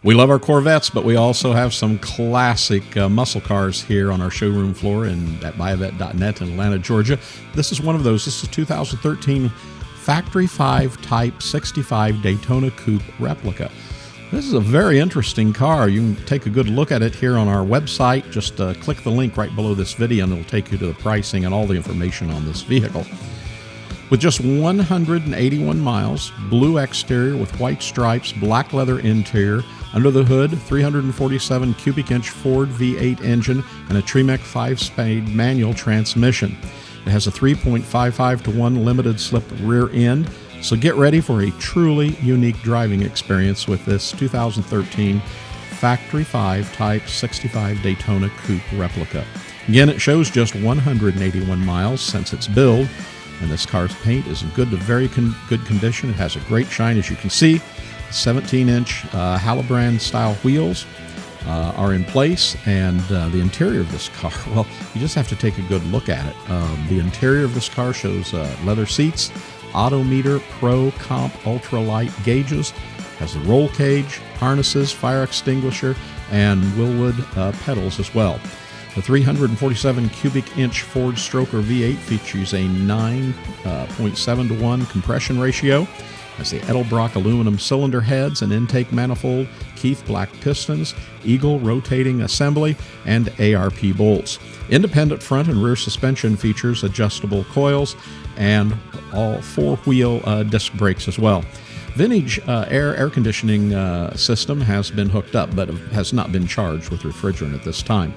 We love our Corvettes, but we also have some classic muscle cars here on our showroom floor at buyavette.net in Atlanta, Georgia. This is one of those. This is 2013 Factory 5 Type 65 Daytona Coupe Replica. This is a very interesting car. You can take a good look at it here on our website. Just click the link right below this video and it'll take you to the pricing and all the information on this vehicle. With just 181 miles, blue exterior with white stripes, black leather interior, under the hood, 347 cubic inch Ford V8 engine and a Tremec 5-speed manual transmission. It has a 3.55 to 1 limited slip rear end, so get ready for a truly unique driving experience with this 2013 Factory 5 Type 65 Daytona Coupe Replica. Again, it shows just 181 miles since its build, and this car's paint is in good to very good condition. It has a great shine, as you can see. 17-inch Halibrand style wheels are in place, and the interior of this car, well, you just have to take a good look at it. The interior of this car shows leather seats, AutoMeter Pro-Comp Ultra-Lite gauges, has the roll cage, harnesses, fire extinguisher, and Wilwood pedals as well. The 347 cubic inch Ford Stroker V8 features a 9.7 to 1 compression ratio. Has the Edelbrock aluminum cylinder heads and intake manifold, Keith black pistons, Eagle rotating assembly, and ARP bolts. Independent front and rear suspension features adjustable coils and all four-wheel disc brakes as well. Vintage air conditioning system has been hooked up, but has not been charged with refrigerant at this time.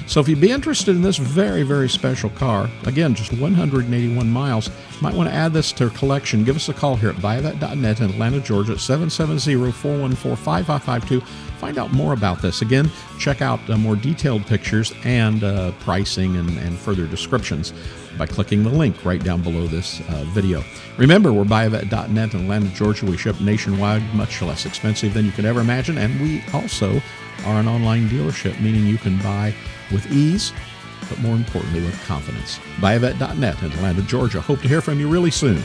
So if you'd be interested in this very, very special car, again, just 181 miles, you might want to add this to your collection. Give us a call here at buyavette.net in Atlanta, Georgia at 770-414-5552. Find out more about this. Again, check out more detailed pictures and pricing and further descriptions by clicking the link right down below this video. Remember, we're buyavette.net in Atlanta, Georgia. We ship nationwide, much less expensive than you could ever imagine, and we also are an online dealership, meaning you can buy with ease, but more importantly with confidence. Buyavette.net in Atlanta, Georgia. Hope to hear from you really soon.